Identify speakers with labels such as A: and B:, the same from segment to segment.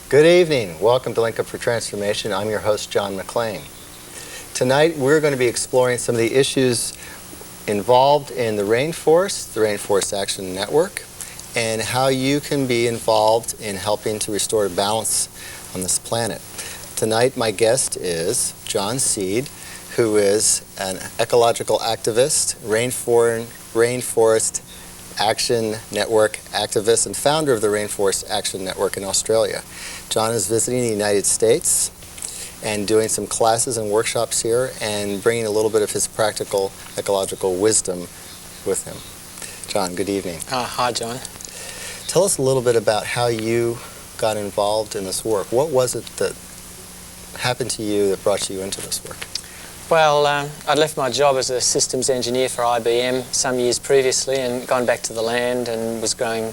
A: Good evening. Welcome to Link Up for Transformation. I'm your host, John McLean. Tonight, we're going to be exploring some of the issues involved in the Rainforest Action Network, and how you can be involved in helping to restore balance on this planet. Tonight, my guest is John Seed, who is an ecological activist, Rainforest Action Network activist, and founder of the Rainforest Action Network in Australia. John is visiting the United States and doing some classes and workshops here and bringing a little bit of his practical ecological wisdom with him. John, good evening.
B: Hi, John.
A: Tell us a little bit about how you got involved in this work. What was it that happened to you that brought you into this work?
B: Well, I'd left my job as a systems engineer for IBM some years previously and gone back to the land and was growing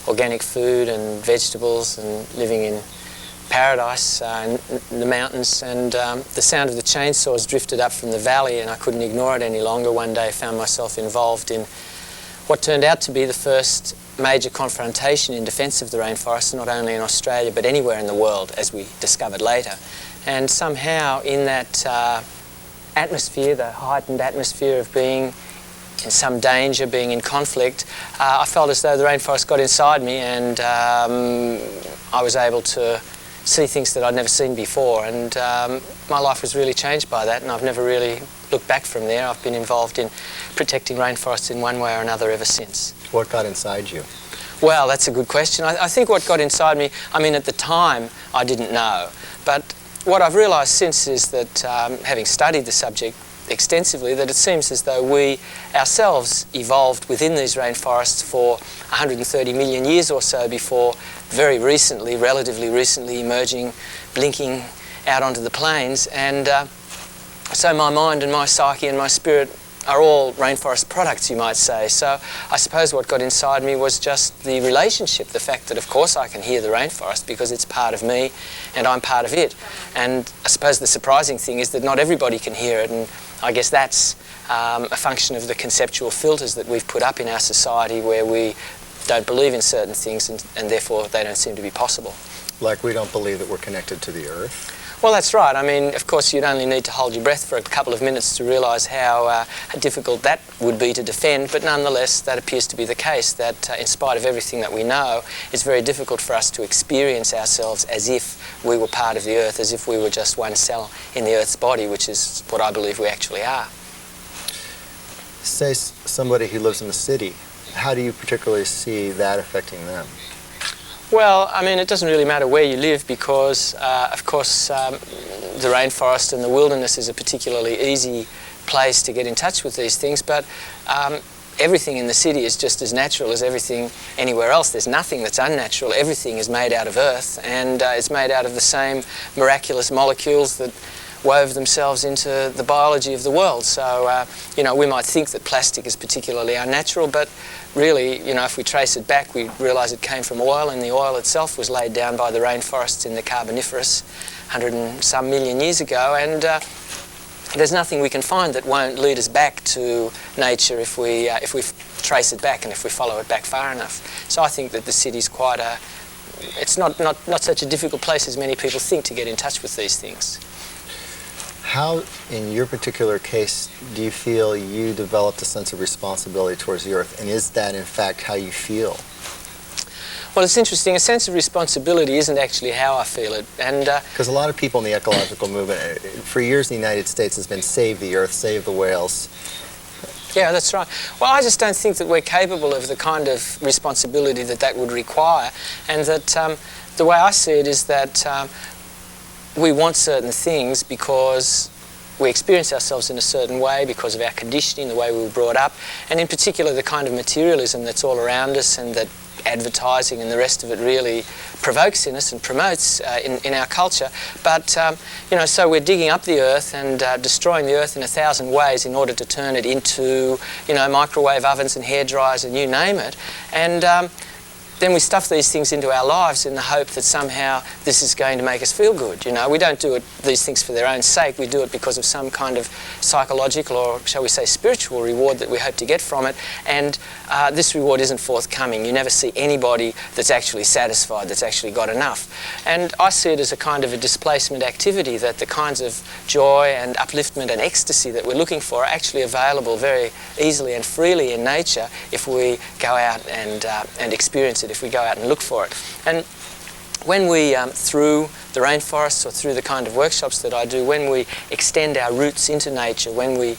B: organic food and vegetables and living in paradise in the mountains, and the sound of the chainsaws drifted up from the valley and I couldn't ignore it any longer. One day I found myself involved in what turned out to be the first major confrontation in defence of the rainforest, not only in Australia but anywhere in the world, as we discovered later. And somehow in that atmosphere, the heightened atmosphere of being in some danger, being in conflict, I felt as though the rainforest got inside me, and I was able to see things that I'd never seen before, and my life was really changed by that, and I've never really looked back from there. I've been involved in protecting rainforests in one way or another ever since. What
A: got inside you?
B: Well, that's a good question. I think what got inside me, I mean, at the time I didn't know, but what I've realised since is that, having studied the subject extensively, that it seems as though we ourselves evolved within these rainforests for 130 million years or so before very recently, relatively recently, emerging, blinking out onto the plains. And so my mind and my psyche and my spirit are all rainforest products, you might say. So I suppose what got inside me was just the relationship, the fact that of course I can hear the rainforest because it's part of me and I'm part of it. And I suppose the surprising thing is that not everybody can hear it, and I guess that's a function of the conceptual filters that we've put up in our society, where we don't believe in certain things and therefore they don't seem to be possible.
A: Like we don't believe that we're connected to the earth?
B: Well, that's right. I mean, of course, you'd only need to hold your breath for a couple of minutes to realise how difficult that would be to defend, but nonetheless, that appears to be the case, that in spite of everything that we know, it's very difficult for us to experience ourselves as if we were part of the earth, as if we were just one cell in the earth's body, which is what I believe we actually are.
A: Say somebody who lives in the city, how do you particularly see that affecting them?
B: Well, I mean, it doesn't really matter where you live because, of course, the rainforest and the wilderness is a particularly easy place to get in touch with these things, but everything in the city is just as natural as everything anywhere else. There's nothing that's unnatural. Everything is made out of earth, and it's made out of the same miraculous molecules that wove themselves into the biology of the world. So, you know, we might think that plastic is particularly unnatural, but really, you know, if we trace it back, we realise it came from oil, and the oil itself was laid down by the rainforests in the Carboniferous 100 and some million years ago, and there's nothing we can find that won't lead us back to nature if we trace it back and if we follow it back far enough. So I think that the city's quite it's not such a difficult place as many people think to get in touch with these things.
A: How, in your particular case, do you feel you developed a sense of responsibility towards the earth, and is that in fact how you feel?
B: Well, it's interesting. A sense of responsibility isn't actually how I feel it, and
A: because a lot of people in the ecological movement, for years in the United States, has been save the earth, save the whales.
B: Yeah, that's right. Well, I just don't think that we're capable of the kind of responsibility that would require, and that the way I see it is that we want certain things because we experience ourselves in a certain way because of our conditioning, the way we were brought up, and in particular the kind of materialism that's all around us and that advertising and the rest of it really provokes in us and promotes in our culture. But, you know, so we're digging up the earth and destroying the earth in 1,000 ways in order to turn it into, you know, microwave ovens and hairdryers and you name it. And then we stuff these things into our lives in the hope that somehow this is going to make us feel good. You know, we don't do these things for their own sake. We do it because of some kind of psychological, or shall we say spiritual reward that we hope to get from it. And this reward isn't forthcoming. You never see anybody that's actually satisfied, that's actually got enough. And I see it as a kind of a displacement activity, that the kinds of joy and upliftment and ecstasy that we're looking for are actually available very easily and freely in nature if we go out and experience it, if we go out and look for it. And when we, through the rainforests or through the kind of workshops that I do, when we extend our roots into nature, when we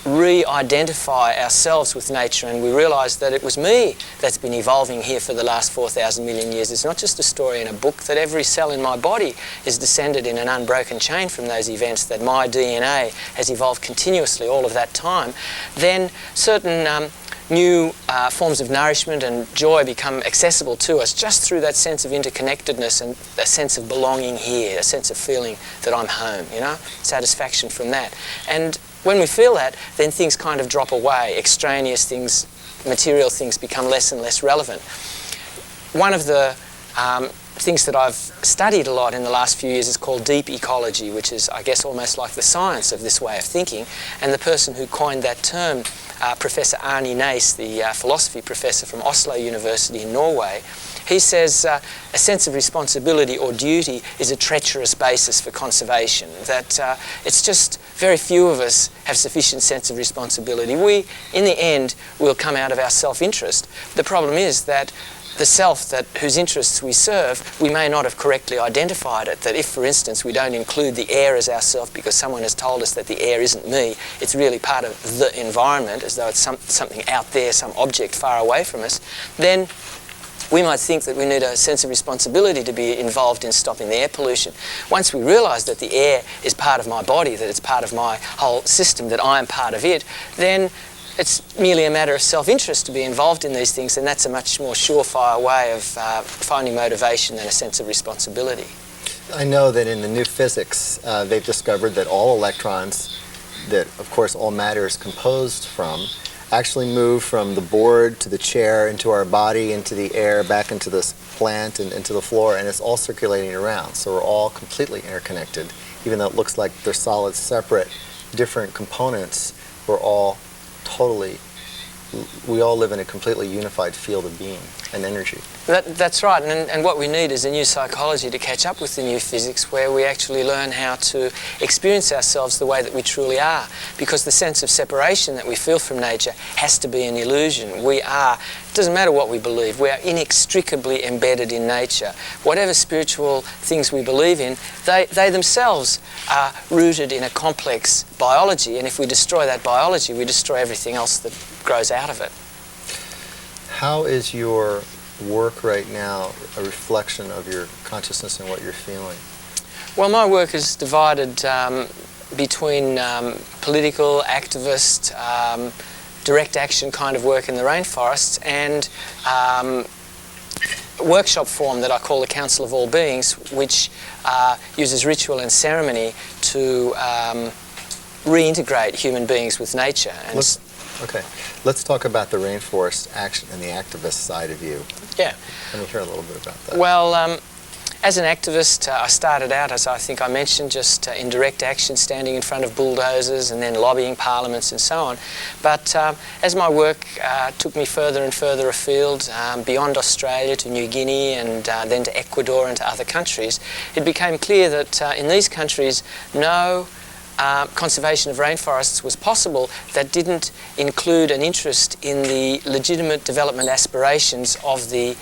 B: re-identify ourselves with nature and we realise that it was me that's been evolving here for the last 4,000 million years. It's not just a story in a book, that every cell in my body is descended in an unbroken chain from those events, that my DNA has evolved continuously all of that time. Then certain new forms of nourishment and joy become accessible to us just through that sense of interconnectedness and a sense of belonging here, a sense of feeling that I'm home, you know, satisfaction from that. And when we feel that, then things kind of drop away. Extraneous things, material things become less and less relevant. One of the things that I've studied a lot in the last few years is called deep ecology, which is, I guess, almost like the science of this way of thinking. And the person who coined that term, Professor Arne Naess, the philosophy professor from Oslo University in Norway, he says a sense of responsibility or duty is a treacherous basis for conservation, that it's just very few of us have sufficient sense of responsibility. We, in the end, will come out of our self-interest. The problem is that the self whose interests we serve, we may not have correctly identified it. That if, for instance, we don't include the air as ourself because someone has told us that the air isn't me, it's really part of the environment, as though it's something out there, some object far away from us, then we might think that we need a sense of responsibility to be involved in stopping the air pollution. Once we realise that the air is part of my body, that it's part of my whole system, that I am part of it, then it's merely a matter of self-interest to be involved in these things, and that's a much more surefire way of finding motivation than a sense of responsibility.
A: I know that in the new physics, they've discovered that all electrons, that of course all matter is composed from, actually move from the board to the chair, into our body, into the air, back into this plant and into the floor, and it's all circulating around. So we're all completely interconnected. Even though it looks like they're solid, separate, different components, we're all totally, we all live in a completely unified field of being and energy.
B: That's right, and what we need is a new psychology to catch up with the new physics, where we actually learn how to experience ourselves the way that we truly are, because the sense of separation that we feel from nature has to be an illusion. We are, it doesn't matter what we believe, we are inextricably embedded in nature. Whatever spiritual things we believe in, they themselves are rooted in a complex biology, and if we destroy that biology, we destroy everything else that grows out of it.
A: How is your work right now a reflection of your consciousness and what you're feeling?
B: Well, my work is divided between political, activist, direct action kind of work in the rainforests, and workshop form that I call the Council of All Beings, which uses ritual and ceremony to reintegrate human beings with nature. And
A: let's talk about the rainforest action and the activist side of you.
B: Yeah.
A: Let me hear a little bit about that.
B: Well, as an activist, I started out, as I think I mentioned, just in direct action, standing in front of bulldozers and then lobbying parliaments and so on. But as my work took me further and further afield, beyond Australia to New Guinea and then to Ecuador and to other countries, it became clear that in these countries no conservation of rainforests was possible that didn't include an interest in the legitimate development aspirations of the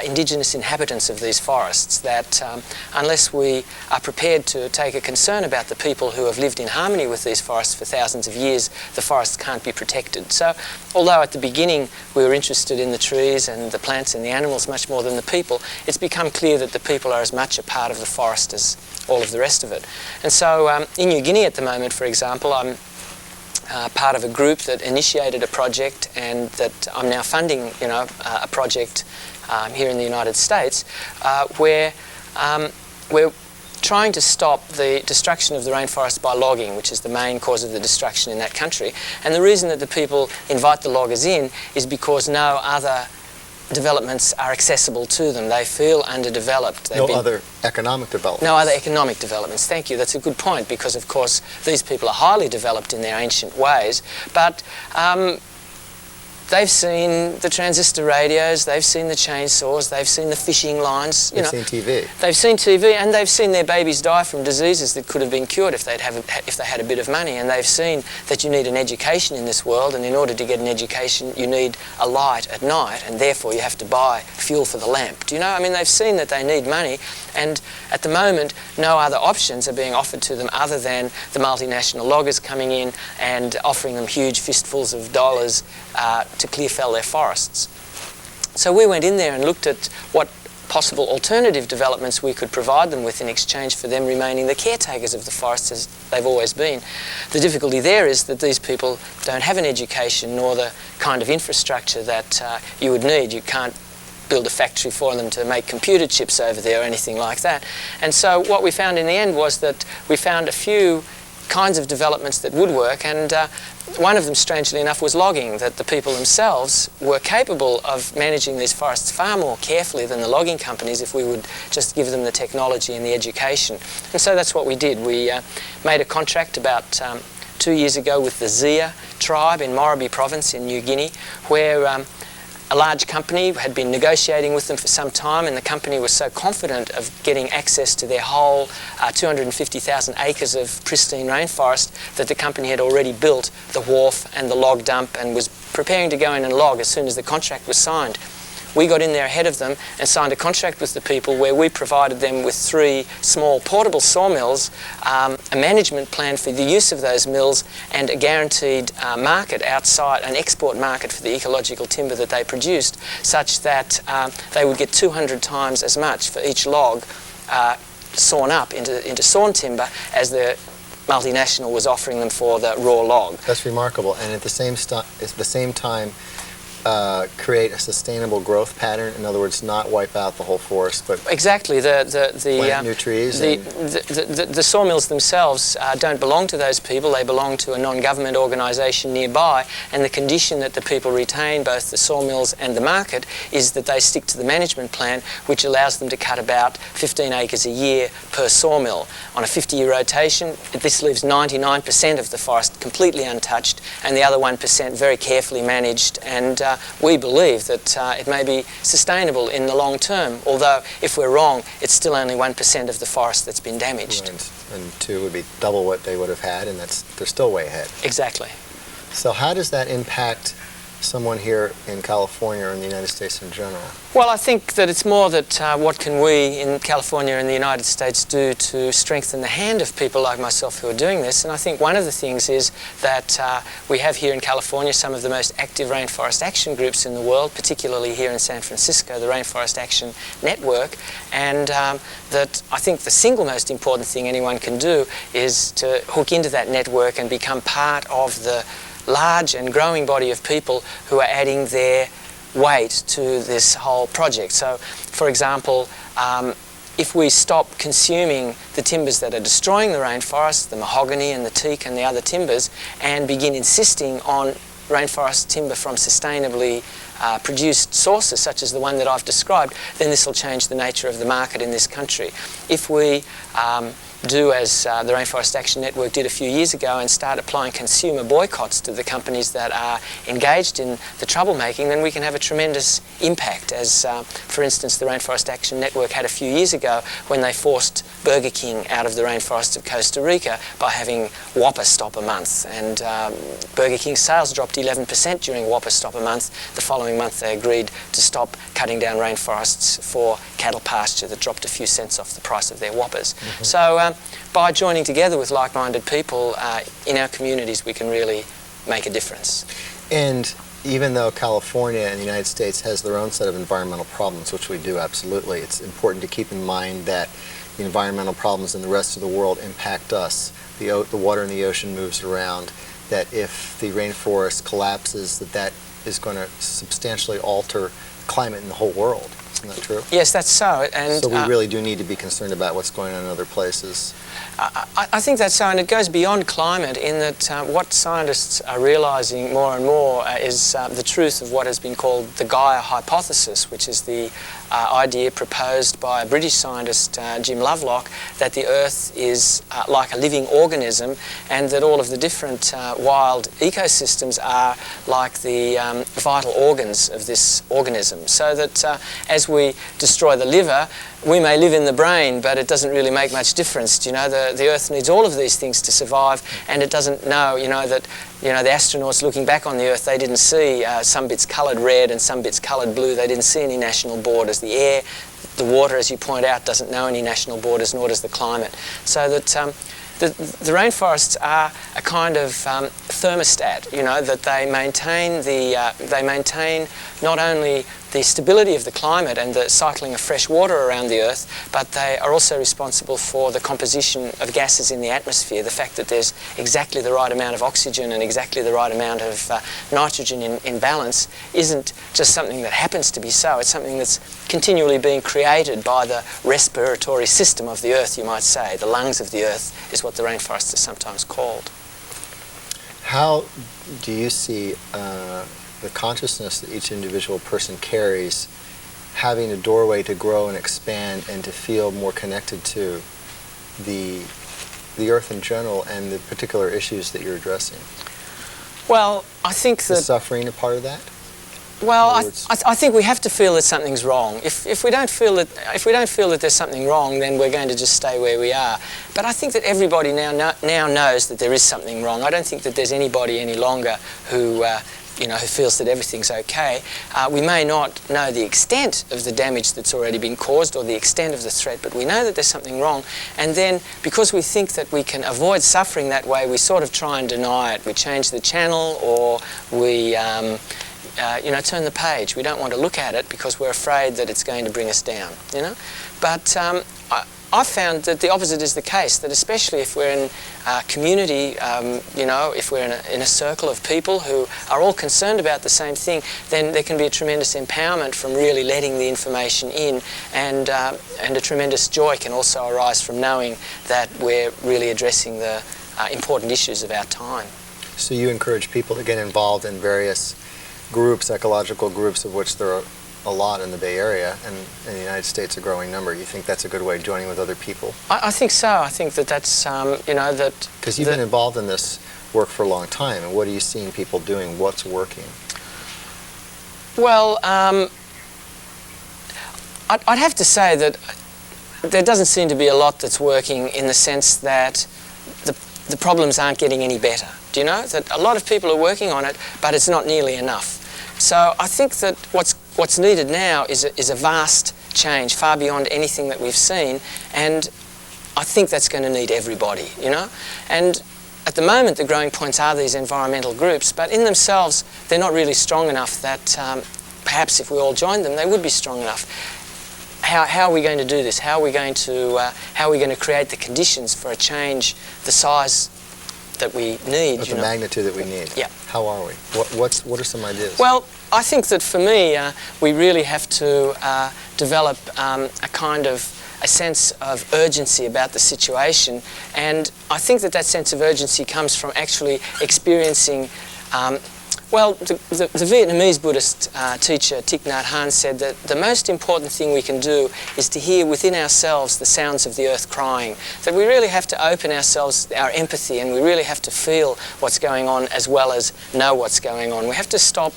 B: indigenous inhabitants of these forests, that unless we are prepared to take a concern about the people who have lived in harmony with these forests for thousands of years, the forests can't be protected. So although at the beginning we were interested in the trees and the plants and the animals much more than the people, it's become clear that the people are as much a part of the forest as all of the rest of it. And so in New Guinea at the moment, for example, I'm part of a group that initiated a project and that I'm now funding, a project here in the United States, where we're trying to stop the destruction of the rainforest by logging, which is the main cause of the destruction in that country. And the reason that the people invite the loggers in is because no other developments are accessible to them. They feel underdeveloped.
A: No other economic developments.
B: No other economic developments. Thank you. That's a good point, because of course these people are highly developed in their ancient ways, but they've seen the transistor radios, they've seen the chainsaws, they've seen the fishing lines.
A: They've seen TV.
B: They've seen TV, and they've seen their babies die from diseases that could have been cured if they had a bit of money. And they've seen that you need an education in this world, and in order to get an education you need a light at night, and therefore you have to buy fuel for the lamp. Do you know? I mean, they've seen that they need money, and at the moment no other options are being offered to them other than the multinational loggers coming in and offering them huge fistfuls of dollars to clear fell their forests. So we went in there and looked at what possible alternative developments we could provide them with in exchange for them remaining the caretakers of the forests as they've always been. The difficulty there is that these people don't have an education nor the kind of infrastructure that you would need. You can't build a factory for them to make computer chips over there or anything like that. And so what we found in the end was that we found a few kinds of developments that would work, and one of them, strangely enough, was logging, that the people themselves were capable of managing these forests far more carefully than the logging companies if we would just give them the technology and the education. And so that's what we did. We made a contract about 2 years ago with the Zia tribe in Morobe province in New Guinea, where a large company had been negotiating with them for some time, and the company was so confident of getting access to their whole 250,000 acres of pristine rainforest that the company had already built the wharf and the log dump and was preparing to go in and log as soon as the contract was signed. We got in there ahead of them and signed a contract with the people where we provided them with 3 small portable sawmills, a management plan for the use of those mills, and a guaranteed market outside, an export market for the ecological timber that they produced, such that they would get 200 times as much for each log sawn up into sawn timber as the multinational was offering them for the raw log.
A: That's remarkable, and at the same time create a sustainable growth pattern. In other words, not wipe out the whole forest, but
B: exactly.
A: plant new trees.
B: The sawmills themselves don't belong to those people. They belong to a non-government organisation nearby, and the condition that the people retain both the sawmills and the market is that they stick to the management plan, which allows them to cut about 15 acres a year per sawmill. On a 50-year rotation, this leaves 99% of the forest completely untouched, and the other 1% very carefully managed, and we believe that it may be sustainable in the long term, although if we're wrong, it's still only 1% of the forest that's been damaged.
A: Right. And 2 would be double what they would have had, and they're still way ahead.
B: Exactly.
A: So how does that impact someone here in California or in the United States in general?
B: Well, I think that it's more that what can we in California and the United States do to strengthen the hand of people like myself who are doing this. And I think one of the things is that we have here in California some of the most active rainforest action groups in the world, particularly here in San Francisco, the Rainforest Action Network, and that I think the single most important thing anyone can do is to hook into that network and become part of the large and growing body of people who are adding their weight to this whole project. So, for example, if we stop consuming the timbers that are destroying the rainforest, the mahogany and the teak and the other timbers, and begin insisting on rainforest timber from sustainably produced sources such as the one that I've described, then this will change the nature of the market in this country. If we do as the Rainforest Action Network did a few years ago and start applying consumer boycotts to the companies that are engaged in the troublemaking, then we can have a tremendous impact, as for instance the Rainforest Action Network had a few years ago when they forced Burger King out of the rainforests of Costa Rica by having Whopper stop a month, and Burger King's sales dropped 11% during Whopper stop a month. The following month they agreed to stop cutting down rainforests for cattle pasture that dropped a few cents off the price of their Whoppers. Mm-hmm. So by joining together with like-minded people in our communities, we can really make a difference.
A: And even though California and the United States has their own set of environmental problems, which we do absolutely, it's important to keep in mind that the environmental problems in the rest of the world impact us. The water in the ocean moves around, that if the rainforest collapses, that is going to substantially alter climate in the whole world. Isn't that true?
B: Yes, that's so. And
A: So we really do need to be concerned about what's going on in other places.
B: I think that's so, and it goes beyond climate in that what scientists are realising more and more is the truth of what has been called the Gaia hypothesis, which is the idea proposed by a British scientist, Jim Lovelock, that the Earth is like a living organism, and that all of the different wild ecosystems are like the vital organs of this organism. So that as we destroy the liver, we may live in the brain, but it doesn't really make much difference. You know, the Earth needs all of these things to survive, and it doesn't know, that, the astronauts looking back on the Earth, they didn't see some bits coloured red and some bits coloured blue. They didn't see any national borders. The air, the water, as you point out, doesn't know any national borders, nor does the climate. So that the rainforests are a kind of thermostat, that they maintain not only the stability of the climate and the cycling of fresh water around the Earth, but they are also responsible for the composition of gases in the atmosphere. The fact that there's exactly the right amount of oxygen and exactly the right amount of nitrogen in balance isn't just something that happens to be so. It's something that's continually being created by the respiratory system of the Earth, you might say. The lungs of the Earth is what the rainforests are sometimes called.
A: How do you see the consciousness that each individual person carries having a doorway to grow and expand and to feel more connected to the Earth in general and the particular issues that you're addressing?
B: Well, I think that...
A: Is suffering a part of that?
B: Well, I think we have to feel that something's wrong. If we don't feel that there's something wrong, then we're going to just stay where we are. But I think that everybody now knows that there is something wrong. I don't think that there's anybody any longer who feels that everything's okay. We may not know the extent of the damage that's already been caused or the extent of the threat, but we know that there's something wrong. And then, because we think that we can avoid suffering that way, we sort of try and deny it. We change the channel, or we turn the page. We don't want to look at it because we're afraid that it's going to bring us down, But I've found that the opposite is the case, that especially if we're in a community, if we're in a circle of people who are all concerned about the same thing, then there can be a tremendous empowerment from really letting the information in, and a tremendous joy can also arise from knowing that we're really addressing the important issues of our time.
A: So you encourage people to get involved in various groups, ecological groups, of which there are a lot in the Bay Area, and in the United States a growing number. You think that's a good way of joining with other people?
B: I think so. I think that's, that...
A: Because you've been involved in this work for a long time, and what are you seeing people doing? What's working?
B: Well, I'd have to say that there doesn't seem to be a lot that's working, in the sense that the problems aren't getting any better. Do you know? That a lot of people are working on it, but it's not nearly enough. So I think that what's needed now is a vast change, far beyond anything that we've seen, and I think that's going to need everybody, And at the moment, the growing points are these environmental groups, but in themselves, they're not really strong enough that perhaps if we all joined them, they would be strong enough. How are we going to do this? How are we going to create the conditions for a change the size that we need?
A: With the magnitude that we need.
B: Yeah.
A: How are we? What are some ideas?
B: Well, I think that for me, we really have to develop a sense of urgency about the situation, and I think that sense of urgency comes from actually experiencing. The Vietnamese Buddhist teacher Thich Nhat Hanh said that the most important thing we can do is to hear within ourselves the sounds of the earth crying. That we really have to open ourselves, our empathy, and we really have to feel what's going on as well as know what's going on. We have to stop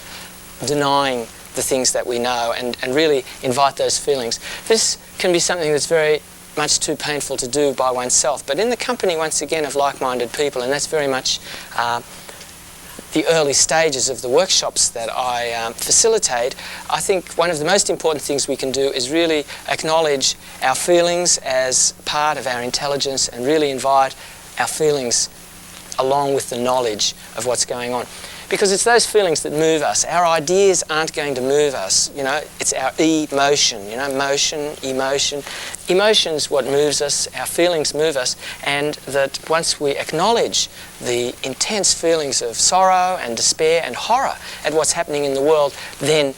B: denying the things that we know and really invite those feelings. This can be something that's very much too painful to do by oneself, but in the company, once again, of like-minded people, and that's very much the early stages of the workshops that I facilitate, I think one of the most important things we can do is really acknowledge our feelings as part of our intelligence and really invite our feelings along with the knowledge of what's going on. Because it's those feelings that move us. Our ideas aren't going to move us, it's our emotion, motion, emotion. Emotion's what moves us, our feelings move us, and that once we acknowledge the intense feelings of sorrow and despair and horror at what's happening in the world, then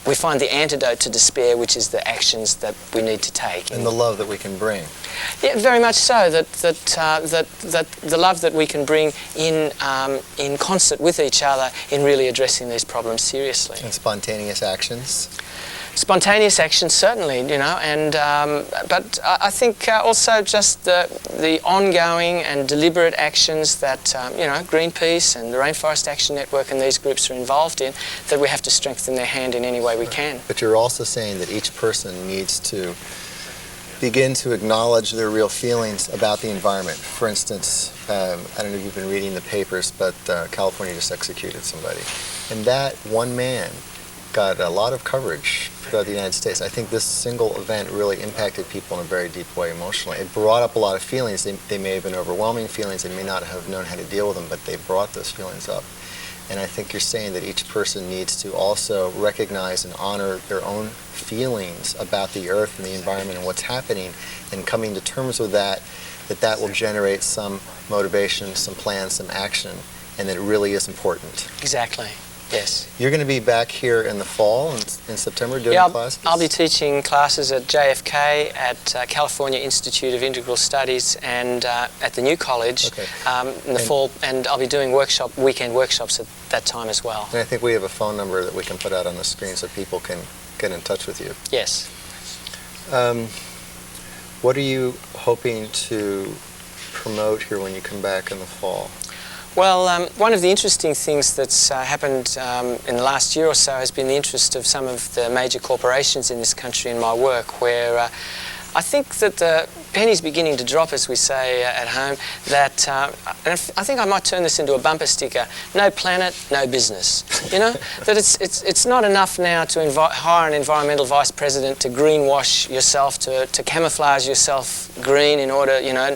B: we find the antidote to despair, which is the actions that we need to take.
A: And the love that we can bring.
B: Yeah, very much so. That the love that we can bring in concert with each other in really addressing these problems seriously.
A: And spontaneous actions.
B: Spontaneous actions, certainly, you know, and but I think also just the ongoing and deliberate actions that you know, Greenpeace and the Rainforest Action Network and these groups are involved in, that we have to strengthen their hand in any way we can.
A: But you're also saying that each person needs to begin to acknowledge their real feelings about the environment. For instance, I don't know if you've been reading the papers, but California just executed somebody, and that one man got a lot of coverage throughout the United States. I think this single event really impacted people in a very deep way emotionally. It brought up a lot of feelings. They may have been overwhelming feelings. They may not have known how to deal with them, but they brought those feelings up. And I think you're saying that each person needs to also recognize and honor their own feelings about the earth and the environment and what's happening, and coming to terms with that will generate some motivation, some plans, some action, and that it really is important.
B: Exactly. Yes.
A: You're going to be back here in the fall, in September, doing classes?
B: I'll be teaching classes at JFK, at California Institute of Integral Studies, and at the new college in the fall, and I'll be doing weekend workshops at that time as well.
A: And I think we have a phone number that we can put out on the screen so people can get in touch with you.
B: Yes.
A: What are you hoping to promote here when you come back in the fall?
B: Well, one of the interesting things that's happened in the last year or so has been the interest of some of the major corporations in this country in my work, where I think that the penny's beginning to drop, as we say at home, that and I think I might turn this into a bumper sticker: no planet, no business. You know, that it's not enough now to hire an environmental vice president to greenwash yourself, to camouflage yourself green in order, you know,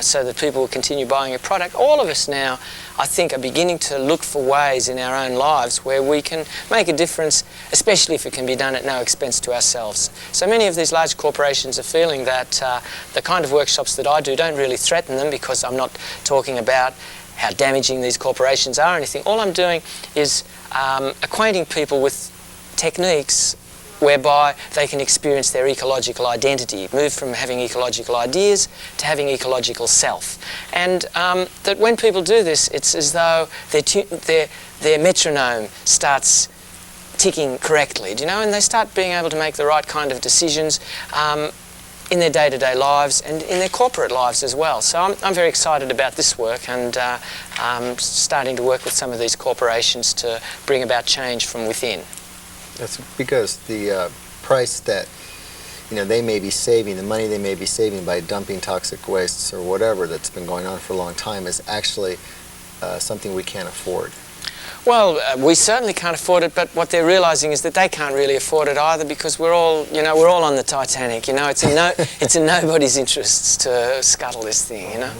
B: so that people will continue buying your product. All of us now, I think, are beginning to look for ways in our own lives where we can make a difference, especially if it can be done at no expense to ourselves. So many of these large corporations are feeling that the kind of workshops that I do don't really threaten them, because I'm not talking about how damaging these corporations are or anything. All I'm doing is acquainting people with techniques whereby they can experience their ecological identity, move from having ecological ideas to having ecological self. And that when people do this, it's as though their metronome starts ticking correctly, do you know, and they start being able to make the right kind of decisions in their day-to-day lives and in their corporate lives as well. So I'm very excited about this work, and I'm starting to work with some of these corporations to bring about change from within.
A: That's because the price that, you know, they may be saving, the money they may be saving by dumping toxic wastes or whatever that's been going on for a long time, is actually something we can't afford.
B: Well, we certainly can't afford it, but what they're realising is that they can't really afford it either, because we're all, you know, we're all on the Titanic. You know, it's in nobody's interests to scuttle this thing. You know.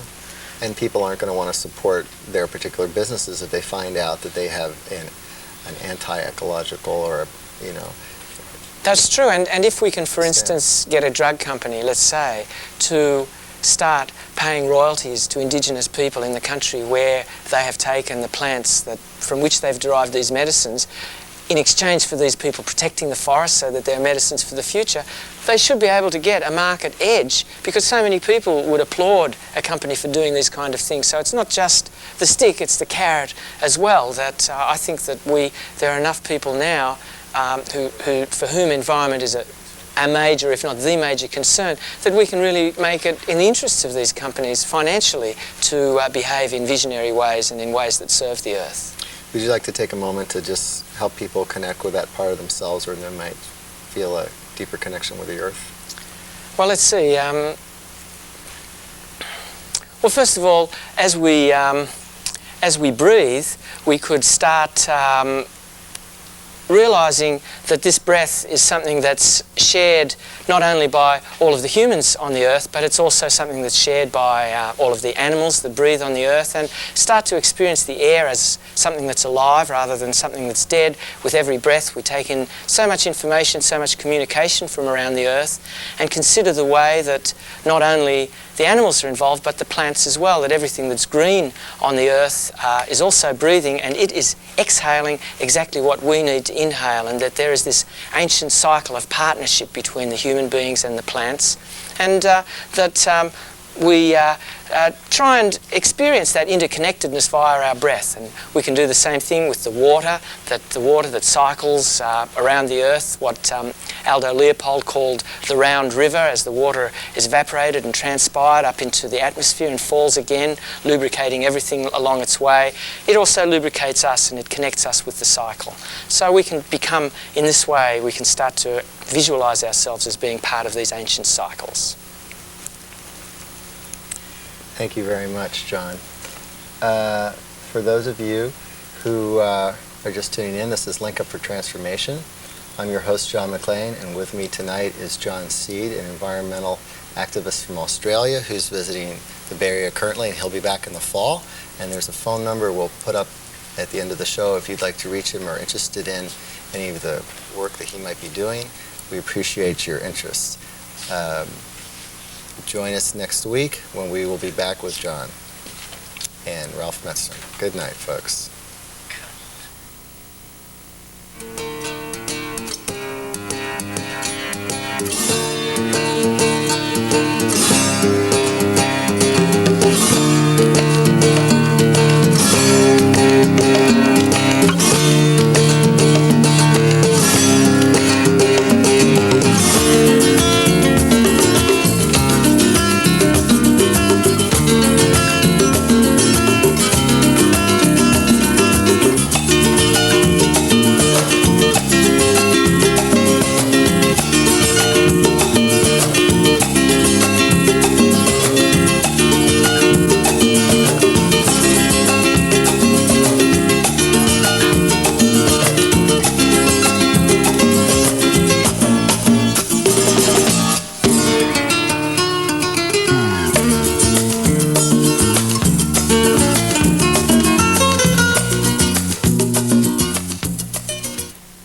A: And people aren't going to want to support their particular businesses if they find out that they have an anti-ecological or you know.
B: That's true, and if we can, for instance, get a drug company, let's say, to start paying royalties to indigenous people in the country where they have taken the plants from which they've derived these medicines, in exchange for these people protecting the forest so that they're medicines for the future, they should be able to get a market edge, because so many people would applaud a company for doing these kind of things. So it's not just the stick, it's the carrot as well, that I think that there are enough people now for whom environment is a major, if not the major concern, that we can really make it in the interests of these companies financially to behave in visionary ways and in ways that serve the earth.
A: Would you like to take a moment to just help people connect with that part of themselves, or they might feel a deeper connection with the earth?
B: Well, let's see. Well, first of all, as we breathe, we could start realising that this breath is something that's shared not only by all of the humans on the earth, but it's also something that's shared by all of the animals that breathe on the earth, and start to experience the air as something that's alive rather than something that's dead. With every breath we take in so much information, so much communication from around the earth, and consider the way that not only the animals are involved, but the plants as well, that everything that's green on the earth is also breathing, and it is exhaling exactly what we need to inhale, and that there is this ancient cycle of partnership between the human beings and the plants, and that we try and experience that interconnectedness via our breath. And we can do the same thing with the water that cycles around the earth, what Aldo Leopold called the round river, as the water is evaporated and transpired up into the atmosphere and falls again, lubricating everything along its way. It also lubricates us, and it connects us with the cycle. So we can become, in this way, we can start to visualize ourselves as being part of these ancient cycles.
A: Thank you very much, John. For those of you who are just tuning in, this is Link Up for Transformation. I'm your host, John McLean, and with me tonight is John Seed, an environmental activist from Australia who's visiting the Bay Area currently, and he'll be back in the fall. And there's a phone number we'll put up at the end of the show if you'd like to reach him or are interested in any of the work that he might be doing. We appreciate your interest. Join us next week when we will be back with John and Ralph Metzner. Good night, folks.